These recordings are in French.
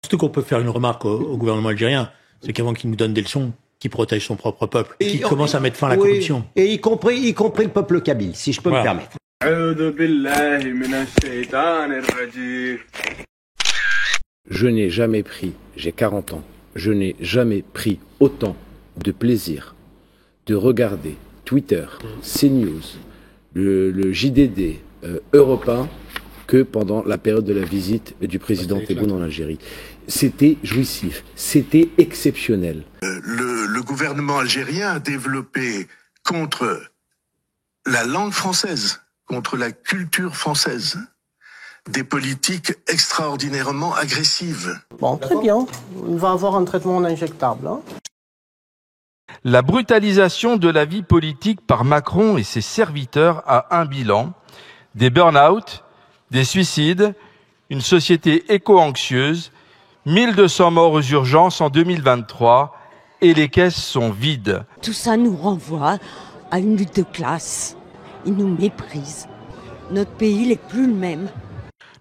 Surtout qu'on peut faire une remarque au gouvernement algérien, c'est qu'avant qu'il nous donne des leçons, qu'il protège son propre peuple, qu'il commence à mettre fin à la corruption. Et y compris le peuple kabyle, si je peux me permettre. Je n'ai jamais pris, j'ai 40 ans, je n'ai jamais pris autant de plaisir de regarder Twitter, CNews, le JDD, Europe 1, que pendant la période de la visite du président Tebboune en Algérie. C'était jouissif, c'était exceptionnel. Le gouvernement algérien a développé contre la langue française, contre la culture française, des politiques extraordinairement agressives. Bon, très bien. Il va avoir un traitement injectable. Hein. La brutalisation de la vie politique par Macron et ses serviteurs a un bilan, des burn-out, des suicides, une société éco-anxieuse, 1200 morts aux urgences en 2023 et les caisses sont vides. Tout ça nous renvoie à une lutte de classe. Ils nous méprisent. Notre pays n'est plus le même.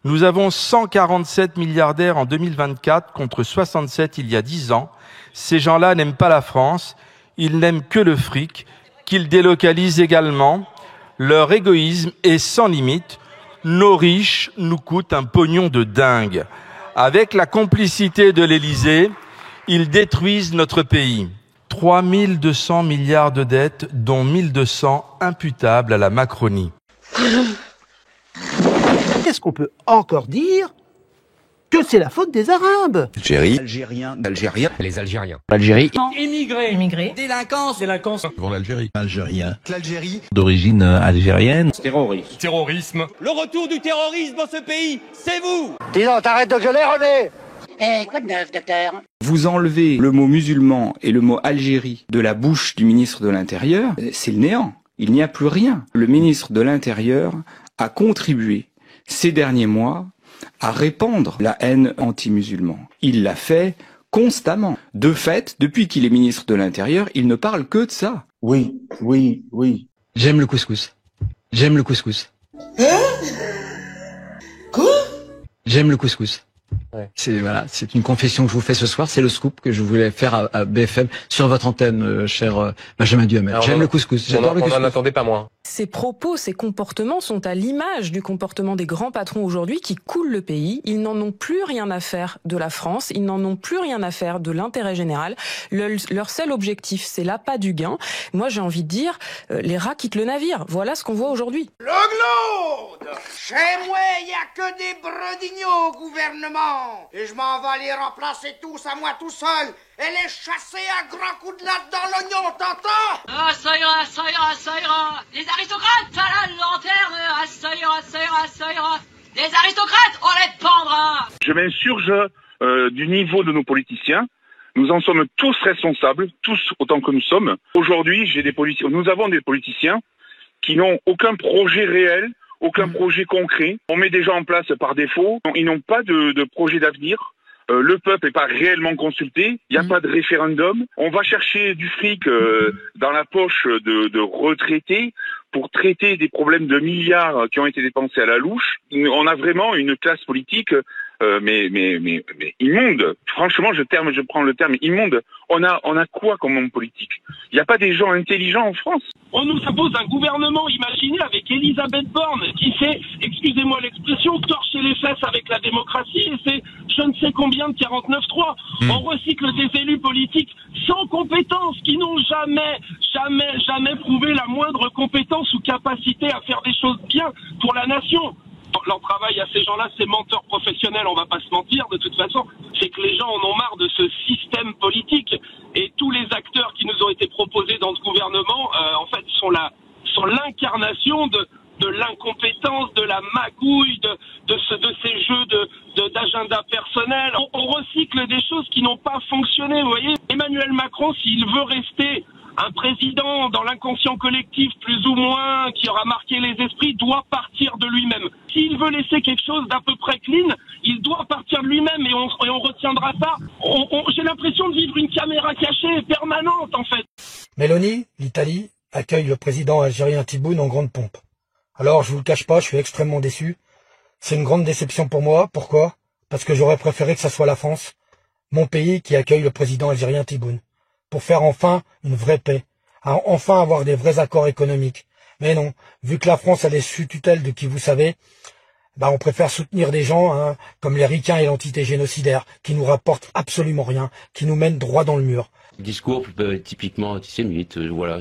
Nous avons 147 milliardaires en 2024 contre 67 il y a 10 ans. Ces gens-là n'aiment pas la France, ils n'aiment que le fric, qu'ils délocalisent également. Leur égoïsme est sans limite. Nos riches nous coûtent un pognon de dingue. Avec la complicité de l'Élysée, ils détruisent notre pays. 3200 milliards de dettes, dont 1200 imputables à la Macronie. Est-ce qu'on peut encore dire que c'est la faute des Arabes? Algérie. Algériens. Les Algériens. Algérie. Immigrés. Délinquance. Pour l'Algérie. Algérien. L'Algérie. D'origine algérienne. Terrorisme. Le retour du terrorisme dans ce pays, c'est vous. Dis donc, t'arrêtes de gueuler, René. Quoi de neuf, docteur? Vous enlevez le mot musulman et le mot Algérie de la bouche du ministre de l'Intérieur, c'est le néant. Il n'y a plus rien. Le ministre de l'Intérieur a contribué ces derniers mois à répandre la haine anti-musulman. Il l'a fait constamment. De fait, depuis qu'il est ministre de l'Intérieur, il ne parle que de ça. Oui. J'aime le couscous. J'aime le couscous. Quoi? J'aime le couscous. Ouais. C'est une confession que je vous fais ce soir. C'est le scoop que je voulais faire à BFM sur votre antenne, cher Benjamin Duhamel. J'aime le couscous. J'adore le couscous. On n'en attendait pas moins. Ces propos, ces comportements sont à l'image du comportement des grands patrons aujourd'hui qui coulent le pays. Ils n'en ont plus rien à faire de la France, ils n'en ont plus rien à faire de l'intérêt général. Leur seul objectif, c'est l'appât du gain. Moi, j'ai envie de dire, les rats quittent le navire. Voilà ce qu'on voit aujourd'hui. Le Glaude! Chez moi, il n'y a que des bredignots au gouvernement. Et je m'en vais les remplacer tous à moi tout seul. Et les chasser à grands coups de latte dans l'oignon, t'entends? Ah, ça ira, ça ira, ça ira. Les aristocrates, ça la lanterne. Ah, ça ira, ça ira, ça ira. Les aristocrates, on les pendra. Je m'insurge du niveau de nos politiciens. Nous en sommes tous responsables, tous autant que nous sommes. Aujourd'hui, nous avons des politiciens qui n'ont aucun projet réel, aucun projet concret. On met des gens en place par défaut. Ils n'ont pas de projet d'avenir. Le peuple n'est pas réellement consulté. Il n'y a pas de référendum. On va chercher du fric dans la poche de retraités pour traiter des problèmes de milliards qui ont été dépensés à la louche. On a vraiment une classe politique mais immonde. Franchement, je prends le terme immonde. On a quoi comme homme politique? Il n'y a pas des gens intelligents en France. On nous impose un gouvernement imaginé avec Elisabeth Borne qui sait, excusez-moi l'expression, torcher les fesses avec la démocratie et c'est je ne sais combien de 49-3. On recycle des élus politiques sans compétences qui n'ont jamais prouvé la moindre compétence ou capacité à faire des choses bien pour la nation. Leur travail à ces gens-là, c'est menteurs professionnels, on va pas se mentir de toute façon, c'est que les gens en ont marre de ce système politique et tous les acteurs qui nous ont été proposés dans ce gouvernement, en fait, sont l'incarnation de l'incompétence, de la magouille, de ces jeux d'agenda personnel. On recycle des choses qui n'ont pas fonctionné, vous voyez. Emmanuel Macron, s'il veut rester un président dans l'inconscient collectif plus ou moins qui aura marqué les esprits doit partir de lui-même. S'il veut laisser quelque chose d'à peu près clean, il doit partir de lui-même et on retiendra ça. J'ai l'impression de vivre une caméra cachée permanente en fait. Mélanie, l'Italie, accueille le président algérien Tebboune en grande pompe. Alors, je vous le cache pas, je suis extrêmement déçu. C'est une grande déception pour moi. Pourquoi? Parce que j'aurais préféré que ça soit la France, mon pays, qui accueille le président algérien Tebboune, pour faire enfin une vraie paix, enfin avoir des vrais accords économiques. Mais non, vu que la France elle est sous tutelle de qui vous savez, on préfère soutenir des gens comme les ricains et l'entité génocidaire, qui nous rapportent absolument rien, qui nous mènent droit dans le mur. Discours typiquement antisémite, voilà.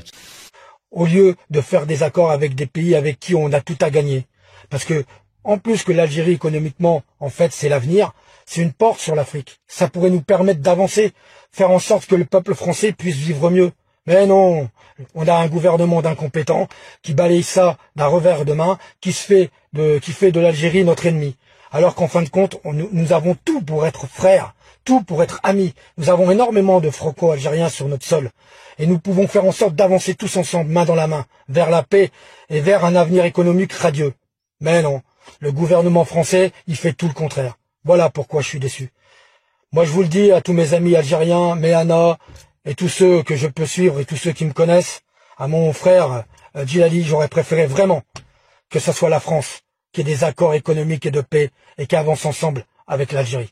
Au lieu de faire des accords avec des pays avec qui on a tout à gagner. Parce que, en plus que l'Algérie économiquement, en fait, c'est l'avenir, c'est une porte sur l'Afrique. Ça pourrait nous permettre d'avancer, faire en sorte que le peuple français puisse vivre mieux. Mais non, on a un gouvernement d'incompétents qui balaye ça d'un revers de main, qui fait de l'Algérie notre ennemi. Alors qu'en fin de compte, nous avons tout pour être frères, tout pour être amis. Nous avons énormément de franco-algériens sur notre sol. Et nous pouvons faire en sorte d'avancer tous ensemble, main dans la main, vers la paix et vers un avenir économique radieux. Mais non, le gouvernement français, il fait tout le contraire. Voilà pourquoi je suis déçu. Moi, je vous le dis à tous mes amis algériens, Méhana, et tous ceux que je peux suivre et tous ceux qui me connaissent, à mon frère Djilali, j'aurais préféré vraiment que ce soit la France qui ait des accords économiques et de paix et qui avance ensemble avec l'Algérie.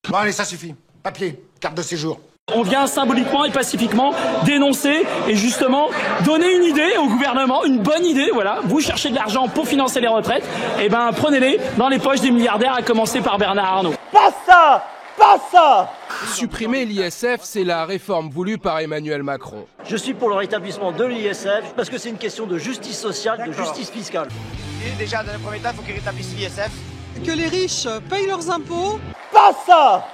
Bon allez, ça suffit. Papier, carte de séjour. On vient symboliquement et pacifiquement dénoncer et justement donner une idée au gouvernement, une bonne idée, voilà. Vous cherchez de l'argent pour financer les retraites, prenez-les dans les poches des milliardaires, à commencer par Bernard Arnault. Pas ça! Pas ça! Supprimer l'ISF, c'est la réforme voulue par Emmanuel Macron. Je suis pour le rétablissement de l'ISF parce que c'est une question de justice sociale, de justice fiscale. Et déjà, dans le premier temps, il faut qu'ils rétablissent l'ISF. Que les riches payent leurs impôts. Pas ça!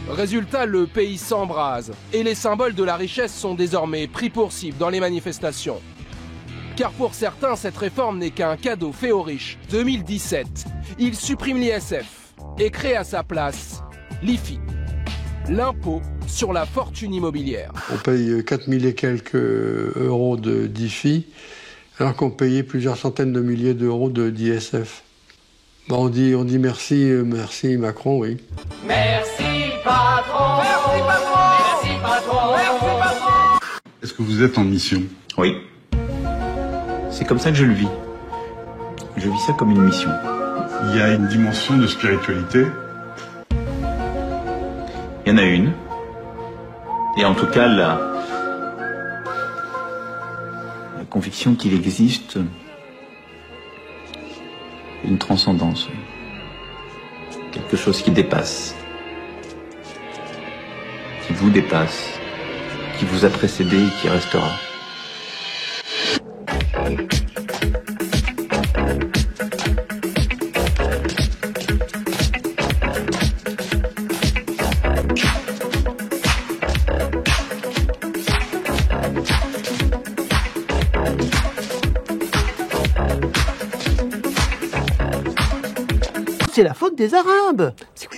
Résultat, le pays s'embrase et les symboles de la richesse sont désormais pris pour cible dans les manifestations. Car pour certains, cette réforme n'est qu'un cadeau fait aux riches. 2017, il supprime l'ISF et crée à sa place l'IFI, l'impôt sur la fortune immobilière. On paye 4000 et quelques euros d'IFI, alors qu'on payait plusieurs centaines de milliers d'euros d'ISF. On dit merci Macron, oui. Merci patron. Merci patron. Merci patron. Merci patron. Est-ce que vous êtes en mission? Oui. C'est comme ça que je le vis. Je vis ça comme une mission. Il y a une dimension de spiritualité. Il y en a une. Et en tout cas, la conviction qu'il existe une transcendance. Quelque chose qui dépasse. Qui vous dépasse. Qui vous a précédé et qui restera. C'est la faute des Arabes.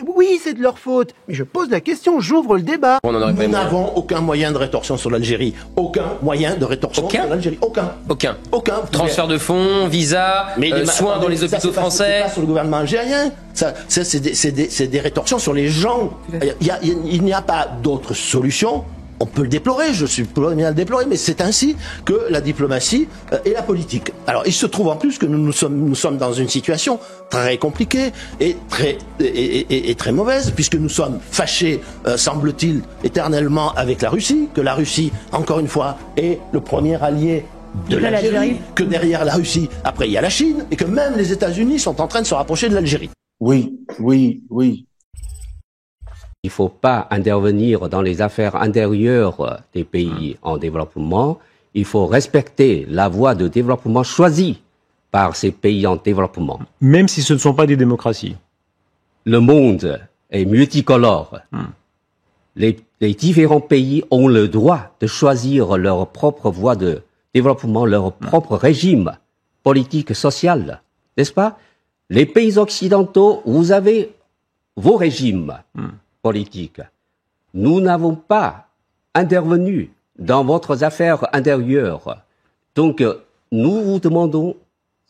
Oui, c'est de leur faute. Mais je pose la question, j'ouvre le débat. Nous n'avons aucun moyen de rétorsion sur l'Algérie. Aucun moyen de rétorsion sur l'Algérie. Aucun. Transfert de fonds, visa, soins dans les hôpitaux français. C'est pas sur le gouvernement algérien. C'est des rétorsions sur les gens. Il n'y a pas d'autre solution. On peut le déplorer, je suis premier à le déplorer, mais c'est ainsi que la diplomatie et la politique. Alors, il se trouve en plus que nous sommes dans une situation très compliquée et très mauvaise, puisque nous sommes fâchés, semble-t-il, éternellement avec la Russie, que la Russie, encore une fois, est le premier allié de l'Algérie, que derrière la Russie, après, il y a la Chine, et que même les États-Unis sont en train de se rapprocher de l'Algérie. Oui. Il ne faut pas intervenir dans les affaires intérieures des pays en développement. Il faut respecter la voie de développement choisie par ces pays en développement. Même si ce ne sont pas des démocraties. Le monde est multicolore. Les différents pays ont le droit de choisir leur propre voie de développement, leur propre régime politique, social. N'est-ce pas? Les pays occidentaux, vous avez vos régimes politique. Nous n'avons pas intervenu dans votre affaire intérieure. Donc, nous vous demandons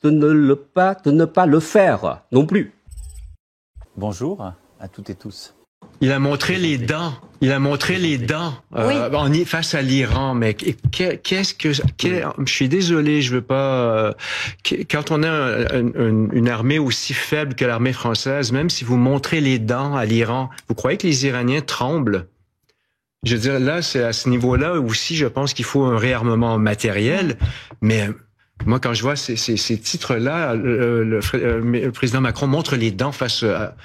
de ne pas le faire non plus. Bonjour à toutes et tous. Il a montré les dents. Face à l'Iran, mais je suis désolé, je veux pas. Quand on a une armée aussi faible que l'armée française, même si vous montrez les dents à l'Iran, vous croyez que les Iraniens tremblent? Je veux dire, là, c'est à ce niveau-là aussi, je pense qu'il faut un réarmement matériel, mais moi, quand je vois ces titres-là, le président Macron montre les dents face à...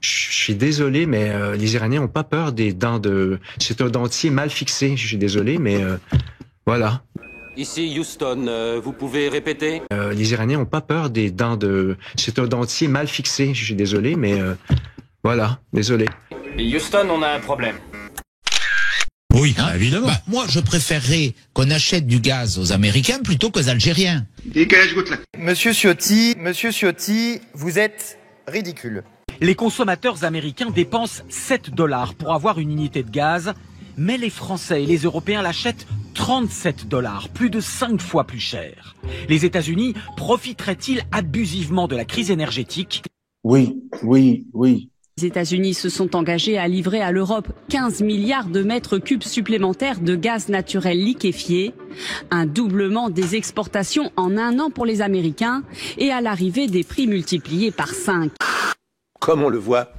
Je suis désolé, mais les Iraniens n'ont pas peur des dents de... C'est un dentier mal fixé, je suis désolé, mais voilà. Ici Houston, vous pouvez répéter? Les Iraniens n'ont pas peur des dents de... C'est un dentier mal fixé, je suis désolé, mais voilà, désolé. Et Houston, on a un problème. Oui, évidemment. Moi, je préférerais qu'on achète du gaz aux Américains plutôt qu'aux Algériens. Monsieur Ciotti, vous êtes ridicule. Les consommateurs américains dépensent $7 pour avoir une unité de gaz, mais les Français et les Européens l'achètent $37, plus de 5 fois plus cher. Les États-Unis profiteraient-ils abusivement de la crise énergétique? Oui. Les États-Unis se sont engagés à livrer à l'Europe 15 milliards de mètres cubes supplémentaires de gaz naturel liquéfié, un doublement des exportations en un an pour les Américains et à l'arrivée des prix multipliés par 5. Comme on le voit,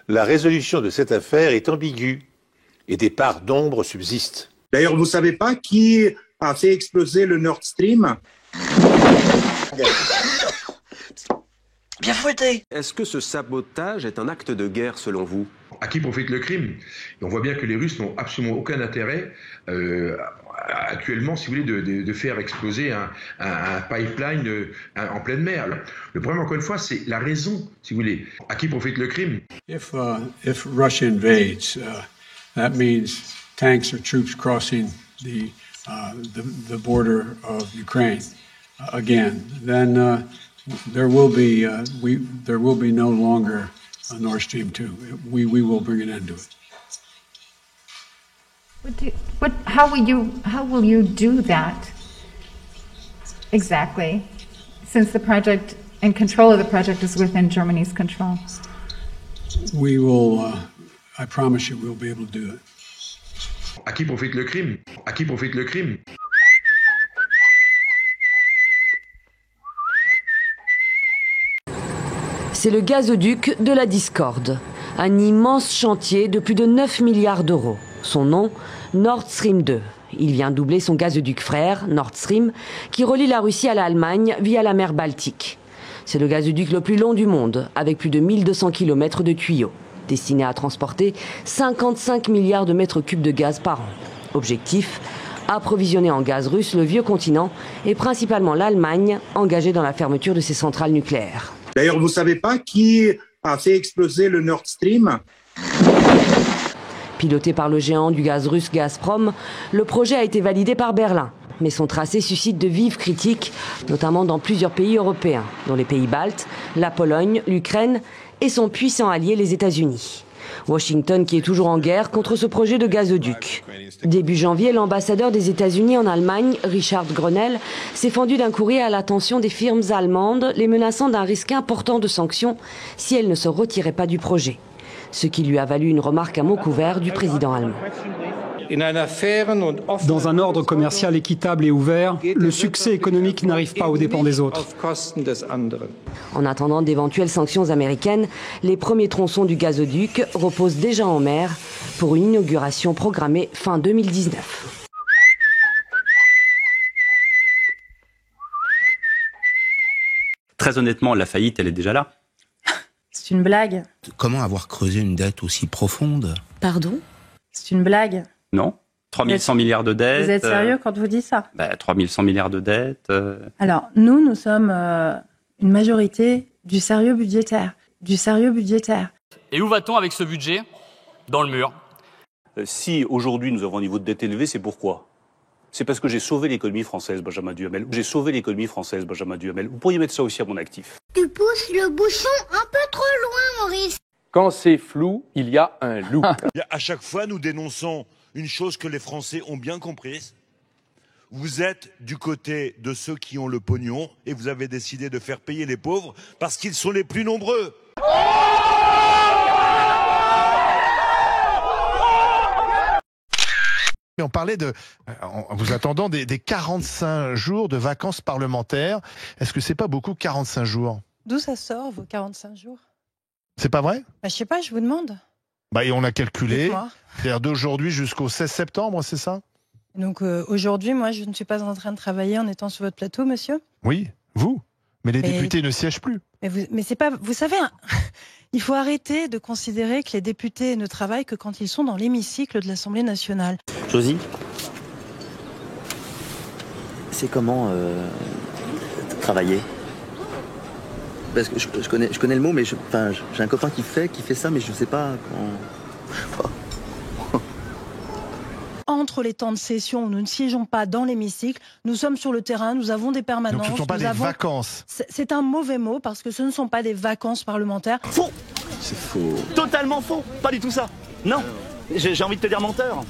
la résolution de cette affaire est ambiguë et des parts d'ombre subsistent. D'ailleurs, vous ne savez pas qui a fait exploser le Nord Stream? Bien fouetté. Est-ce que ce sabotage est un acte de guerre selon vous? À qui profite le crime? Et on voit bien que les Russes n'ont absolument aucun intérêt actuellement, si vous voulez, de faire exploser un pipeline en pleine mer. Le problème, encore une fois, c'est la raison, si vous voulez. À qui profite le crime? If Russia invades, that means tanks or troops crossing the border of Ukraine again. Then there will be no longer a Nord Stream 2. We will bring an end to it. How will you do that exactly, since the project and control of the project is within Germany's control? We will, I promise you, we'll be able to do it. À qui profite le crime? À qui profite le crime? C'est le gazoduc de la discorde, un immense chantier de plus de 9 milliards d'euros. Son nom, Nord Stream 2. Il vient doubler son gazoduc frère, Nord Stream, qui relie la Russie à l'Allemagne via la mer Baltique. C'est le gazoduc le plus long du monde, avec plus de 1200 km de tuyaux, destiné à transporter 55 milliards de mètres cubes de gaz par an. Objectif, approvisionner en gaz russe le vieux continent et principalement l'Allemagne, engagée dans la fermeture de ses centrales nucléaires. D'ailleurs, vous ne savez pas qui a fait exploser le Nord Stream? Piloté par le géant du gaz russe Gazprom, le projet a été validé par Berlin. Mais son tracé suscite de vives critiques, notamment dans plusieurs pays européens, dont les pays baltes, la Pologne, l'Ukraine et son puissant allié les États-Unis. Washington qui est toujours en guerre contre ce projet de gazoduc. Début janvier, l'ambassadeur des États-Unis en Allemagne, Richard Grenell, s'est fendu d'un courrier à l'attention des firmes allemandes, les menaçant d'un risque important de sanctions si elles ne se retiraient pas du projet. Ce qui lui a valu une remarque à mots couverts du président allemand. Dans un ordre commercial équitable et ouvert, le succès économique n'arrive pas aux dépens des autres. En attendant d'éventuelles sanctions américaines, les premiers tronçons du gazoduc reposent déjà en mer pour une inauguration programmée fin 2019. Très honnêtement, la faillite, elle est déjà là. C'est une blague. Comment avoir creusé une dette aussi profonde? Pardon? C'est une blague. Non. 3100 milliards de dettes. Vous êtes sérieux quand vous dites ça? 3100 milliards de dettes. Alors, nous sommes une majorité du sérieux budgétaire. Et où va-t-on avec ce budget? Dans le mur. Si aujourd'hui nous avons un niveau de dette élevé, c'est pourquoi? C'est parce que j'ai sauvé l'économie française, Benjamin Duhamel. Vous pourriez mettre ça aussi à mon actif. Tu pousses le bouchon un peu trop loin, Maurice. Quand c'est flou, il y a un loup. À chaque fois, nous dénonçons une chose que les Français ont bien comprise. Vous êtes du côté de ceux qui ont le pognon et vous avez décidé de faire payer les pauvres parce qu'ils sont les plus nombreux. Mais on parlait en vous attendant des 45 jours de vacances parlementaires. Est-ce que c'est pas beaucoup 45 jours? D'où ça sort, vos 45 jours? C'est pas vrai? Je sais pas, je vous demande. Et on a calculé, c'est-à-dire d'aujourd'hui jusqu'au 16 septembre, c'est ça? Donc aujourd'hui, moi, je ne suis pas en train de travailler en étant sur votre plateau, monsieur? Oui, vous. Mais les députés ne siègent plus. Mais c'est pas... Vous savez, il faut arrêter de considérer que les députés ne travaillent que quand ils sont dans l'hémicycle de l'Assemblée nationale. Josie, c'est comment travailler? Parce que je connais le mot, mais j'ai un copain qui fait ça, mais je ne sais pas comment... Entre les temps de session où nous ne siégeons pas dans l'hémicycle, nous sommes sur le terrain, nous avons des permanences. Donc ce ne sont pas des vacances. C'est un mauvais mot parce que ce ne sont pas des vacances parlementaires. Faux! C'est faux. Totalement faux! Pas du tout ça! Non! J'ai envie de te dire menteur!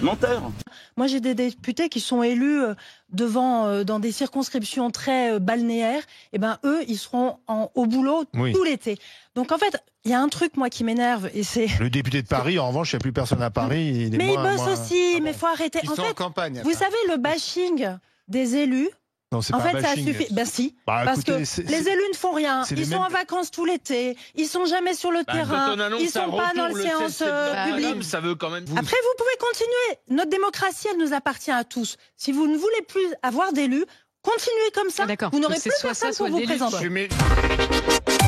Menteur! Moi, j'ai des députés qui sont élus dans des circonscriptions très balnéaires. Et eux, ils seront au boulot tout l'été. Donc, en fait, il y a un truc, moi, qui m'énerve. Et c'est... Le député de Paris, en revanche, il n'y a plus personne à Paris. Mais il bosse aussi, mais il faut arrêter. Ils sont en campagne. Vous savez, le bashing des élus... Non, c'est pas un bashing. Ça suffit. Si, parce que les élus ne font rien. Ils sont en vacances tout l'été. Ils sont jamais sur le terrain. Ils sont pas dans les séances publiques. Ça veut quand même. Après, vous pouvez continuer. Notre démocratie, elle nous appartient à tous. Si vous ne voulez plus avoir d'élus, continuez comme ça. Vous n'aurez plus personne pour vous présenter.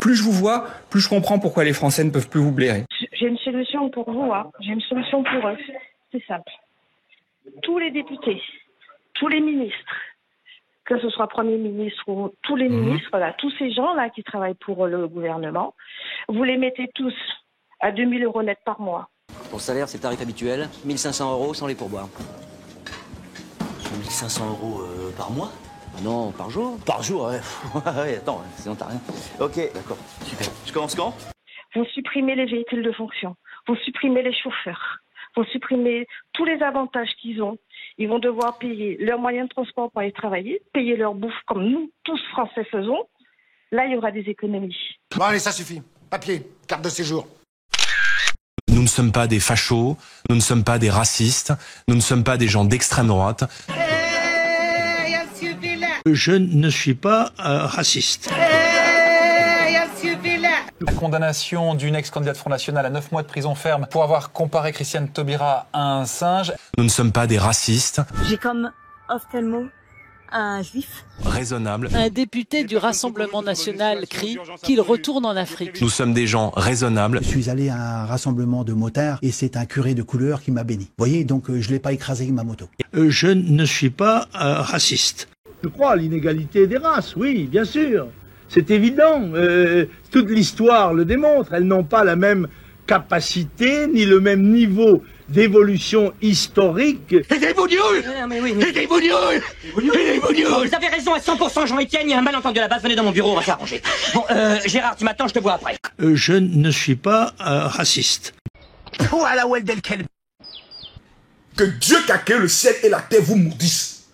Plus je vous vois, plus je comprends pourquoi les Français ne peuvent plus vous blairer. J'ai une solution pour vous. J'ai une solution pour eux. C'est simple. Tous les députés, tous les ministres, que ce soit Premier ministre ou tous les ministres, tous ces gens-là qui travaillent pour le gouvernement, vous les mettez tous à 2 000 € net par mois. Ton salaire, c'est le tarif habituel, 1 500 € sans les pourboires. 1 500 € par mois? Non, par jour? Par jour, ouais. Ouais, attends, sinon t'as rien. Ok, d'accord, super. Je commence quand? Vous supprimez les véhicules de fonction, vous supprimez les chauffeurs, vous supprimez tous les avantages qu'ils ont. Ils vont devoir payer leurs moyens de transport pour aller travailler, payer leur bouffe comme nous, tous Français, faisons. Là, il y aura des économies. Bon, allez, ça suffit. Papier, carte de séjour. Nous ne sommes pas des fachos, nous ne sommes pas des racistes, nous ne sommes pas des gens d'extrême droite. Je ne suis pas raciste. La condamnation d'une ex-candidate Front National à 9 mois de prison ferme pour avoir comparé Christiane Taubira à un singe. Nous ne sommes pas des racistes. J'ai comme ophtalmo un juif. Raisonnable. Un député du Rassemblement national crie qu'il retourne en Afrique. Nous sommes des gens raisonnables. Je suis allé à un rassemblement de motards et c'est un curé de couleur qui m'a béni. Vous voyez, donc je l'ai pas écrasé avec ma moto. Je ne suis pas raciste. Je crois à l'inégalité des races, oui, bien sûr. C'est évident, toute l'histoire le démontre, elles n'ont pas la même capacité ni le même niveau d'évolution historique. Aidez-vous nul. Aidez-vous nul. Aidez-vous nul. Vous avez raison à 100%, Jean-Étienne, il y a un malentendu à la base, venez dans mon bureau, on va s'arranger. Bon, Gérard, tu m'attends, je te vois après. Je ne suis pas raciste. Voilà où elle Que Dieu qui a créé le ciel et la terre vous maudisse.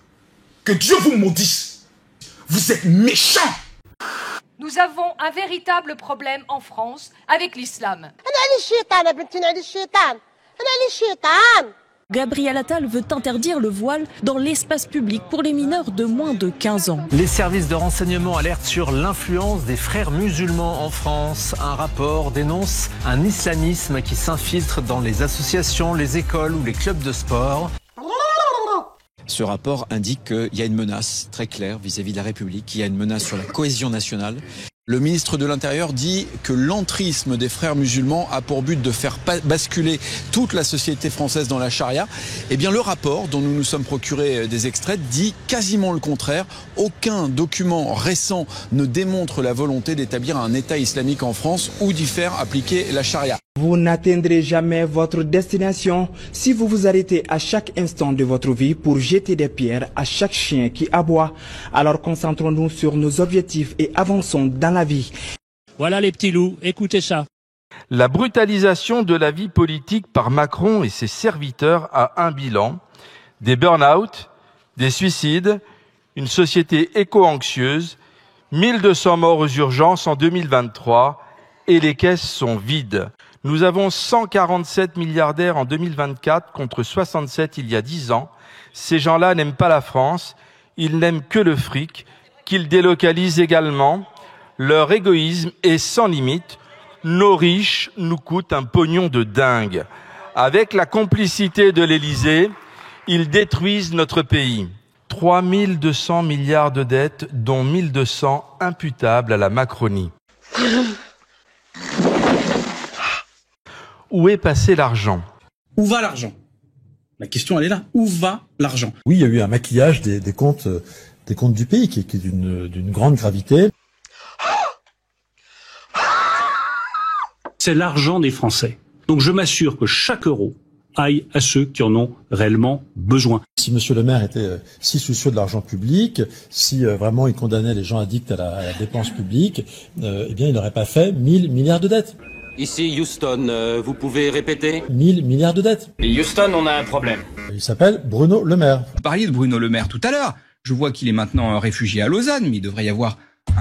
Que Dieu vous maudisse. Vous êtes méchants. Nous avons un véritable problème en France avec l'islam. Gabriel Attal veut interdire le voile dans l'espace public pour les mineurs de moins de 15 ans. Les services de renseignement alertent sur l'influence des frères musulmans en France. Un rapport dénonce un islamisme qui s'infiltre dans les associations, les écoles ou les clubs de sport. Ce rapport indique qu'il y a une menace très claire vis-à-vis de la République, il y a une menace sur la cohésion nationale. Le ministre de l'Intérieur dit que l'entrisme des frères musulmans a pour but de faire basculer toute la société française dans la charia. Eh bien, le rapport, dont nous nous sommes procurés des extraits, dit quasiment le contraire. Aucun document récent ne démontre la volonté d'établir un État islamique en France ou d'y faire appliquer la charia. Vous n'atteindrez jamais votre destination si vous vous arrêtez à chaque instant de votre vie pour jeter des pierres à chaque chien qui aboie. Alors concentrons-nous sur nos objectifs et avançons dans la vie. Voilà les petits loups, écoutez ça. La brutalisation de la vie politique par Macron et ses serviteurs a un bilan. Des burn-out, des suicides, une société éco-anxieuse, 1200 morts aux urgences en 2023 et les caisses sont vides. Nous avons 147 milliardaires en 2024 contre 67 il y a 10 ans. Ces gens-là n'aiment pas la France, ils n'aiment que le fric, qu'ils délocalisent également. Leur égoïsme est sans limite. Nos riches nous coûtent un pognon de dingue. Avec la complicité de l'Élysée, ils détruisent notre pays. 3200 milliards de dettes, dont 1200 imputables à la Macronie. Où est passé l'argent? Où va l'argent? La question, elle est là. Où va l'argent? Oui, il y a eu un maquillage des comptes du pays qui est d'une grande gravité. C'est l'argent des Français. Donc je m'assure que chaque euro aille à ceux qui en ont réellement besoin. Si Monsieur le maire était si soucieux de l'argent public, si vraiment il condamnait les gens addicts à la dépense publique, eh bien il n'aurait pas fait 1000 milliards de dettes. Ici Houston, vous pouvez répéter? 1000 milliards de dettes. Et Houston, on a un problème. Il s'appelle Bruno Le Maire. Vous parliez de Bruno Le Maire tout à l'heure. Je vois qu'il est maintenant réfugié à Lausanne, mais il devrait y avoir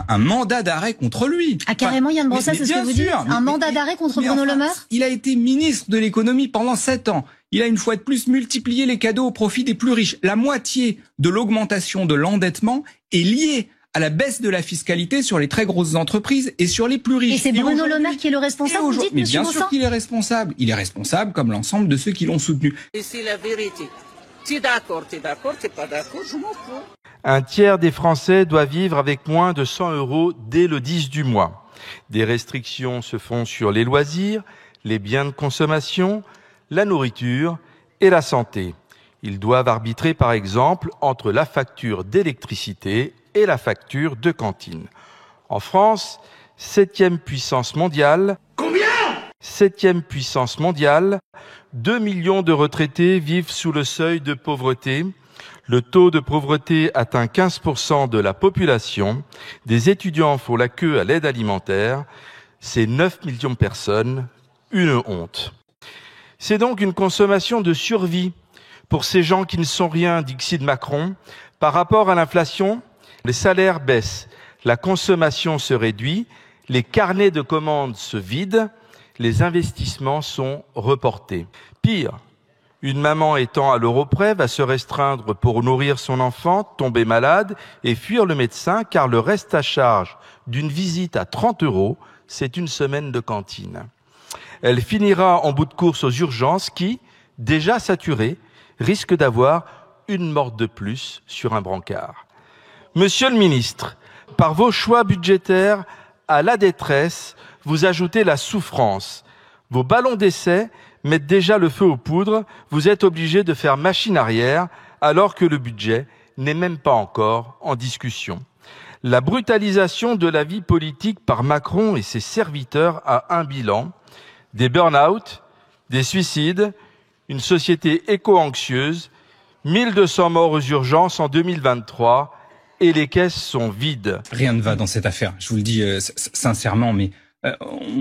un mandat d'arrêt contre lui. Ah carrément, Yann Brossat, c'est ce que vous dites? Un mandat d'arrêt contre Bruno Le Maire? Il a été ministre de l'économie pendant 7 ans. Il a une fois de plus multiplié les cadeaux au profit des plus riches. La moitié de l'augmentation de l'endettement est liée à la baisse de la fiscalité sur les très grosses entreprises et sur les plus riches. Et c'est Bruno Le Maire qui est le responsable, vous dites, mais monsieur bien sûr qu'il est responsable. Il est responsable comme l'ensemble de ceux qui l'ont soutenu. Et c'est la vérité. T'es d'accord, t'es pas d'accord, je m'en fous. Un tiers des Français doit vivre avec moins de 100 € dès le 10 du mois. Des restrictions se font sur les loisirs, les biens de consommation, la nourriture et la santé. Ils doivent arbitrer par exemple entre la facture d'électricité et la facture de cantine. En France, 7e puissance mondiale. Combien? 7e puissance mondiale. 2 millions de retraités vivent sous le seuil de pauvreté. Le taux de pauvreté atteint 15% de la population. Des étudiants font la queue à l'aide alimentaire. C'est 9 millions de personnes. Une honte. C'est donc une consommation de survie pour ces gens qui ne sont rien, dixit Macron. Par rapport à l'inflation, les salaires baissent, la consommation se réduit, les carnets de commandes se vident, les investissements sont reportés. Pire, une maman étant à l'euro près va se restreindre pour nourrir son enfant, tomber malade et fuir le médecin car le reste à charge d'une visite à 30 €, c'est une semaine de cantine. Elle finira en bout de course aux urgences qui, déjà saturées, risquent d'avoir une morte de plus sur un brancard. Monsieur le ministre, par vos choix budgétaires, à la détresse, vous ajoutez la souffrance. Vos ballons d'essai mettent déjà le feu aux poudres, vous êtes obligé de faire machine arrière alors que le budget n'est même pas encore en discussion. La brutalisation de la vie politique par Macron et ses serviteurs a un bilan, des burn-out, des suicides, une société éco-anxieuse, 1200 morts aux urgences en 2023 et les caisses sont vides. Rien ne va dans cette affaire, je vous le dis sincèrement, mais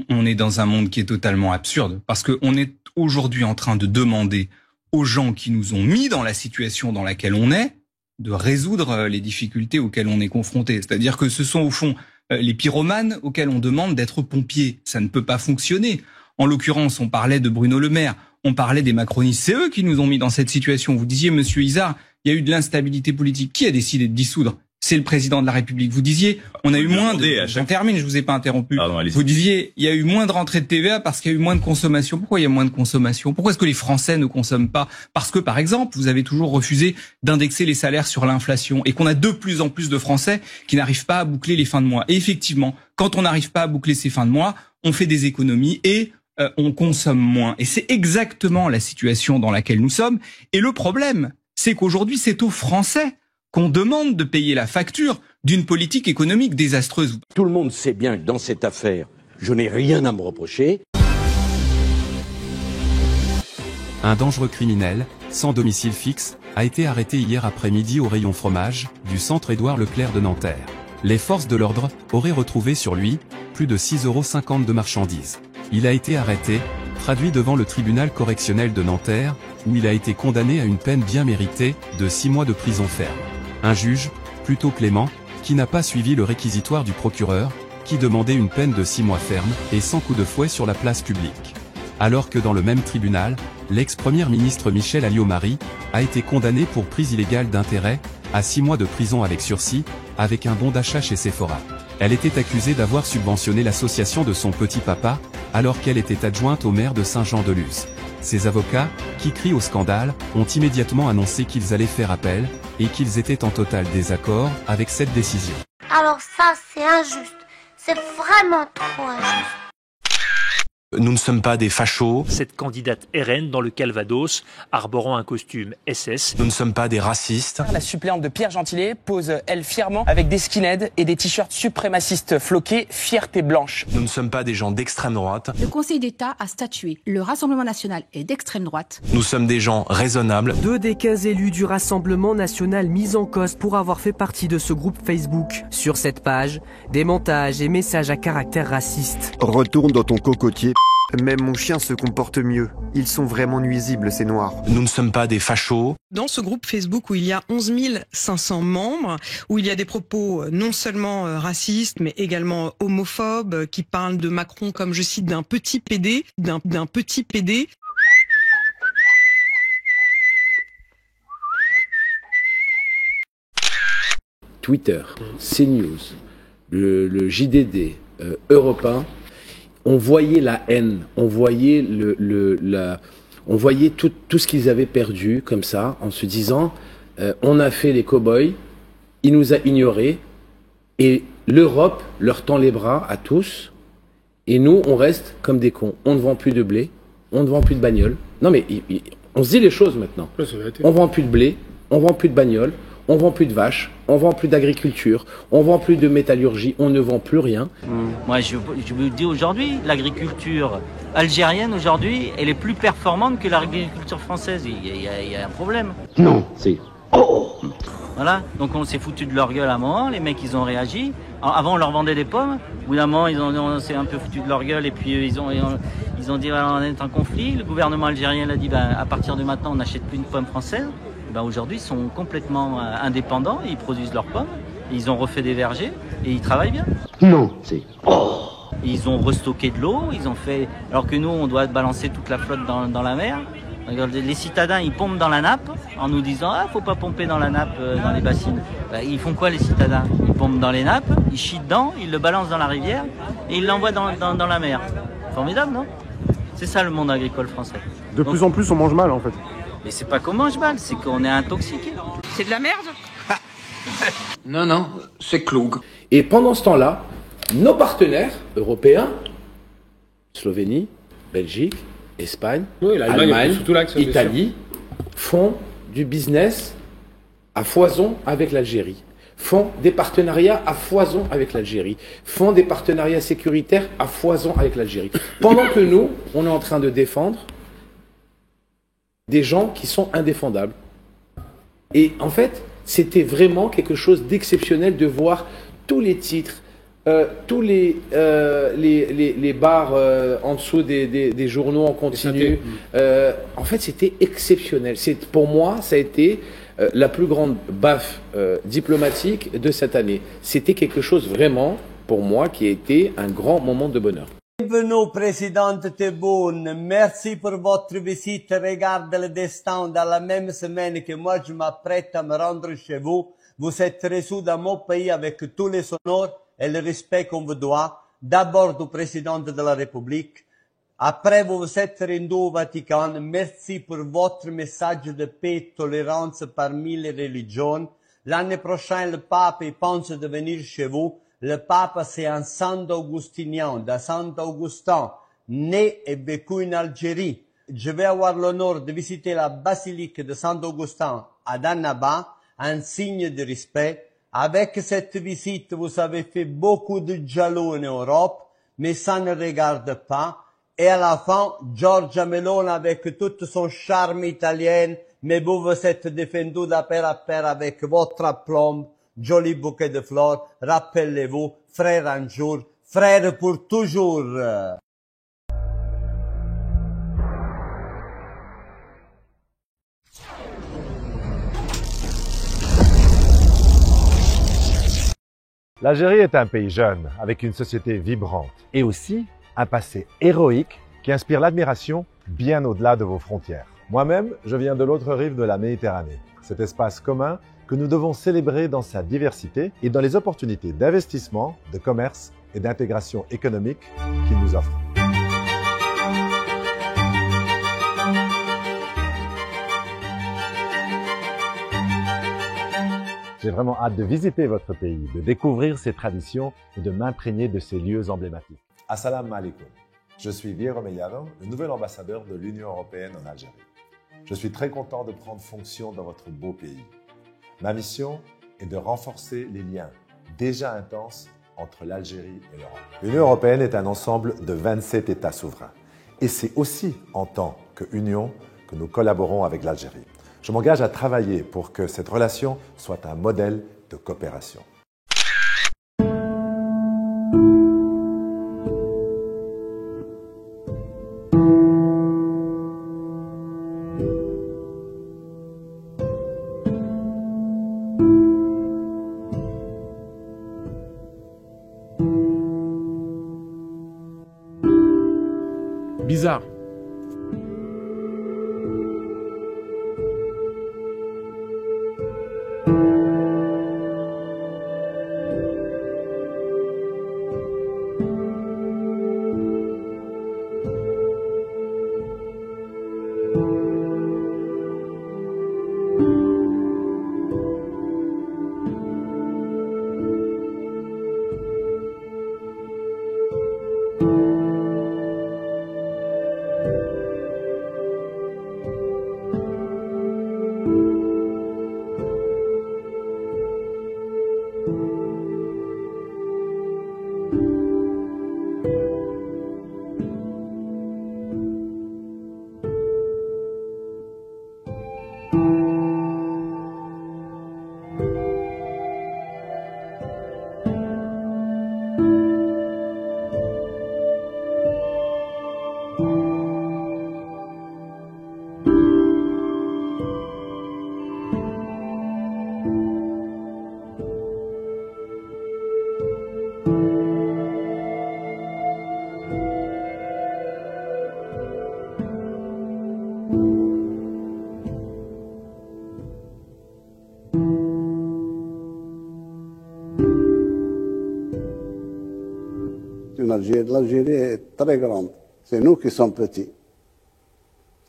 on est dans un monde qui est totalement absurde parce qu'on est aujourd'hui en train de demander aux gens qui nous ont mis dans la situation dans laquelle on est de résoudre les difficultés auxquelles on est confronté. C'est-à-dire que ce sont au fond les pyromanes auxquels on demande d'être pompiers. Ça ne peut pas fonctionner. En l'occurrence, on parlait de Bruno Le Maire, on parlait des macronistes. C'est eux qui nous ont mis dans cette situation. Vous disiez, monsieur Izard, il y a eu de l'instabilité politique. Qui a décidé de dissoudre? C'est le président de la République. Vous disiez, on a eu moins de... J'en termine, je vous ai pas interrompu. Pardon, vous disiez, il y a eu moins de rentrées de TVA parce qu'il y a eu moins de consommation. Pourquoi il y a moins de consommation? Pourquoi est-ce que les Français ne consomment pas? Parce que, par exemple, vous avez toujours refusé d'indexer les salaires sur l'inflation et qu'on a de plus en plus de Français qui n'arrivent pas à boucler les fins de mois. Et effectivement, quand on n'arrive pas à boucler ces fins de mois, on fait des économies et on consomme moins. Et c'est exactement la situation dans laquelle nous sommes. Et le problème, c'est qu'aujourd'hui, c'est aux Français qu'on demande de payer la facture d'une politique économique désastreuse. Tout le monde sait bien que dans cette affaire, je n'ai rien à me reprocher. Un dangereux criminel, sans domicile fixe, a été arrêté hier après-midi au rayon fromage du centre Édouard Leclerc de Nanterre. Les forces de l'ordre auraient retrouvé sur lui plus de 6,50 € de marchandises. Il a été arrêté, traduit devant le tribunal correctionnel de Nanterre, où il a été condamné à une peine bien méritée de 6 mois de prison ferme. Un juge, plutôt clément, qui n'a pas suivi le réquisitoire du procureur, qui demandait une peine de 6 mois ferme et sans coup de fouet sur la place publique. alors que dans le même tribunal, l'ex-premier ministre Michel Alliot-Marie a été condamné pour prise illégale d'intérêt, à 6 mois de prison avec sursis, avec un bon d'achat chez Sephora. Elle était accusée d'avoir subventionné l'association de son petit papa, alors qu'elle était adjointe au maire de Saint-Jean-de-Luz. Ses avocats, qui crient au scandale, ont immédiatement annoncé qu'ils allaient faire appel, et qu'ils étaient en total désaccord avec cette décision. Alors ça, c'est injuste. C'est vraiment trop injuste. Nous ne sommes pas des fachos. Cette candidate RN dans le Calvados, arborant un costume SS. Nous ne sommes pas des racistes. La suppléante de Pierre Gentillet pose, elle, fièrement avec des skinheads et des t-shirts suprémacistes floqués, fierté blanche. Nous ne sommes pas des gens d'extrême droite. Le Conseil d'État a statué. Le Rassemblement national est d'extrême droite. Nous sommes des gens raisonnables. 2 des 15 élus du Rassemblement national mis en cause pour avoir fait partie de ce groupe Facebook. Sur cette page, des montages et messages à caractère raciste. Retourne dans ton cocotier. Même mon chien se comporte mieux. Ils sont vraiment nuisibles, ces noirs. Nous ne sommes pas des fachos. Dans ce groupe Facebook où il y a 11 500 membres, où il y a des propos non seulement racistes, mais également homophobes, qui parlent de Macron comme, je cite, d'un petit PD, d'un petit PD. Twitter, CNews, le JDD, Europe 1, on voyait la haine, on voyait on voyait tout ce qu'ils avaient perdu comme ça, en se disant on a fait les cow-boys, il nous a ignorés, et l'Europe leur tend les bras à tous, et nous on reste comme des cons. On ne vend plus de blé, on ne vend plus de bagnole. Non mais on se dit les choses maintenant. On vend plus de blé, on vend plus de bagnole, on vend plus de vaches, on vend plus d'agriculture, on vend plus de métallurgie, on ne vend plus rien. Moi, je vous dis aujourd'hui, l'agriculture algérienne aujourd'hui, elle est plus performante que l'agriculture française. Il y a un problème. Non, c'est... Voilà, donc on s'est foutu de leur gueule à un moment, les mecs ils ont réagi. Avant on leur vendait des pommes, au bout d'un moment on s'est un peu foutu de leur gueule et puis ils ont dit voilà, on est en conflit. Le gouvernement algérien a dit à partir de maintenant on n'achète plus de pommes françaises. Aujourd'hui, ils sont complètement indépendants, ils produisent leurs pommes, ils ont refait des vergers et ils travaillent bien. Non, c'est... Ils ont restocké de l'eau, ils ont fait... Alors que nous, on doit balancer toute la flotte dans la mer. Les citadins, ils pompent dans la nappe en nous disant « Ah, faut pas pomper dans la nappe, dans les bassines. » Ils font quoi, les citadins? Ils pompent dans les nappes, ils chient dedans, ils le balancent dans la rivière et ils l'envoient dans la mer. Formidable, non? C'est ça, le monde agricole français. De plus en plus, on mange mal, en fait. Mais c'est pas qu'on mange mal, c'est qu'on est intoxiqué. C'est de la merde. Non, c'est Klug. Et pendant ce temps-là, nos partenaires européens, Slovénie, Belgique, Espagne, Allemagne, Italie, font du business à foison avec l'Algérie, font des partenariats à foison avec l'Algérie, font des partenariats sécuritaires à foison avec l'Algérie. Pendant que nous, on est en train de défendre des gens qui sont indéfendables. Et en fait, c'était vraiment quelque chose d'exceptionnel de voir tous les titres, tous les bars en dessous des journaux en continu. En fait, c'était exceptionnel. Pour moi, ça a été la plus grande baffe diplomatique de cette année. C'était quelque chose vraiment, pour moi, qui a été un grand moment de bonheur. Bienvenue, Présidente Tebboune. Merci pour votre visite. Regarde le destin. Dans la même semaine que moi, je m'apprête à me rendre chez vous. Vous êtes reçus dans mon pays avec tous les honneurs et le respect qu'on vous doit. D'abord du Président de la République. Après, vous vous êtes rendu au Vatican. Merci pour votre message de paix et tolérance parmi les religions. L'année prochaine, le pape pense de venir chez vous. Le pape, c'est un saint augustinien, d'un saint Augustin, né et vécu en Algérie. Je vais avoir l'honneur de visiter la basilique de Saint-Augustin à Annaba, un signe de respect. Avec cette visite, vous avez fait beaucoup de jaloux en Europe, mais ça ne regarde pas. Et à la fin, Giorgia Meloni avec tout son charme italien, mais vous vous êtes défendu de pair à pair avec votre aplomb. Joli bouquet de fleurs, rappelez-vous, frère un jour, frère pour toujours. L'Algérie est un pays jeune, avec une société vibrante, et aussi un passé héroïque qui inspire l'admiration bien au-delà de vos frontières. Moi-même, je viens de l'autre rive de la Méditerranée, cet espace commun que nous devons célébrer dans sa diversité et dans les opportunités d'investissement, de commerce et d'intégration économique qu'il nous offre. J'ai vraiment hâte de visiter votre pays, de découvrir ses traditions et de m'imprégner de ses lieux emblématiques. Assalamu alaikum. Je suis Viero Mellado, le nouvel ambassadeur de l'Union européenne en Algérie. Je suis très content de prendre fonction dans votre beau pays. Ma mission est de renforcer les liens déjà intenses entre l'Algérie et l'Europe. L'Union européenne est un ensemble de 27 États souverains. Et c'est aussi en tant qu'Union que nous collaborons avec l'Algérie. Je m'engage à travailler pour que cette relation soit un modèle de coopération. Bizarre. L'Algérie est très grande. C'est nous qui sommes petits.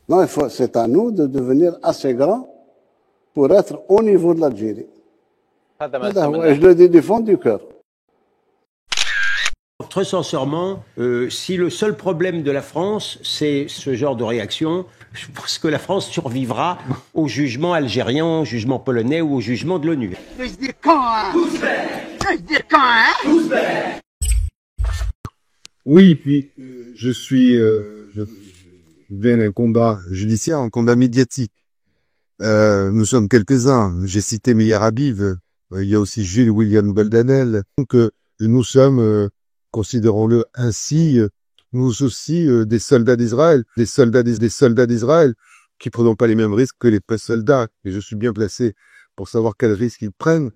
Non, c'est à nous de devenir assez grands pour être au niveau de l'Algérie. Je le dis du fond du cœur. Très sincèrement, si le seul problème de la France, c'est ce genre de réaction, je pense que la France survivra au jugement algérien, au jugement polonais ou au jugement de l'ONU. Je dis quand, hein? Je dis quand, hein? Oui, puis je viens d'un combat judiciaire, un combat médiatique. Nous sommes quelques-uns. J'ai cité Meir Habib. Il y a aussi Jules William Goldanel. Donc nous sommes, considérons-le ainsi, nous aussi des soldats d'Israël, des soldats d'Israël qui prenons pas les mêmes risques que les soldats. Et je suis bien placé pour savoir quels risques ils prennent.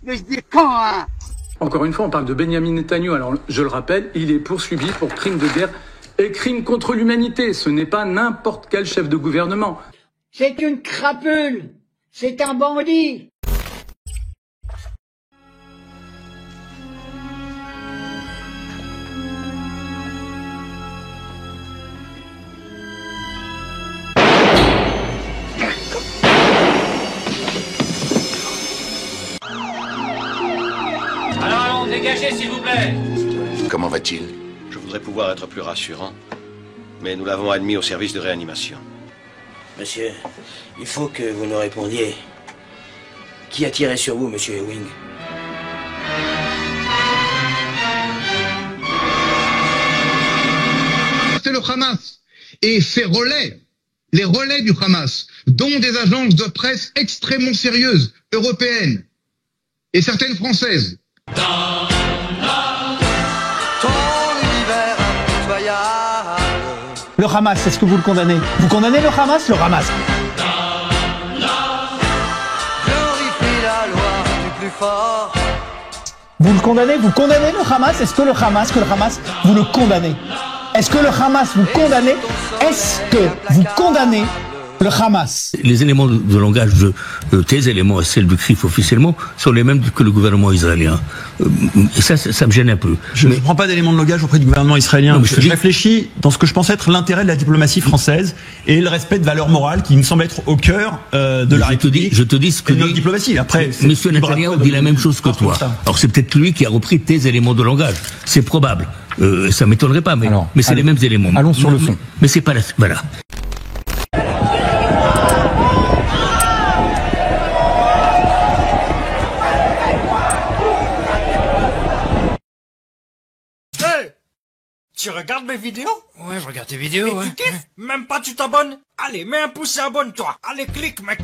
Mais je dis quand, hein? Encore une fois, on parle de Benyamin Netanyahou. Alors, je le rappelle, il est poursuivi pour crimes de guerre et crimes contre l'humanité. Ce n'est pas n'importe quel chef de gouvernement. C'est une crapule. C'est un bandit. Dégagez, s'il vous plaît. Comment va-t-il? Je voudrais pouvoir être plus rassurant, mais nous l'avons admis au service de réanimation. Monsieur, il faut que vous nous répondiez. Qui a tiré sur vous, monsieur Ewing? C'est le Hamas et ses relais, les relais du Hamas, dont des agences de presse extrêmement sérieuses, européennes et certaines françaises. Le Hamas, est-ce que vous le condamnez? Vous condamnez le Hamas? Le Hamas. Vous le condamnez? Vous condamnez le Hamas? Est-ce que le Hamas, vous le condamnez? Est-ce que le Hamas vous condamnez? Est-ce que vous condamnez le Hamas? Les éléments de langage tes éléments et celles du CRIF officiellement sont les mêmes que le gouvernement israélien. Et ça me gêne un peu. Je ne prends pas d'éléments de langage auprès du gouvernement israélien. Non, je réfléchis dans ce que je pense être l'intérêt de la diplomatie française et le respect de valeurs morales qui me semble être au cœur de la République. Je te dis ce que notre diplomatie. Après, Monsieur Netanyahu dit la même chose que toi. Alors c'est peut-être lui qui a repris tes éléments de langage. C'est probable. Ça m'étonnerait pas, mais c'est les mêmes éléments. Allons sur le fond. Mais c'est pas la... Voilà. Tu regardes mes vidéos? Ouais, je regarde tes vidéos, Et ouais. tu kiffes? Même pas tu t'abonnes? Allez, mets un pouce et abonne-toi. Allez, clique, mec.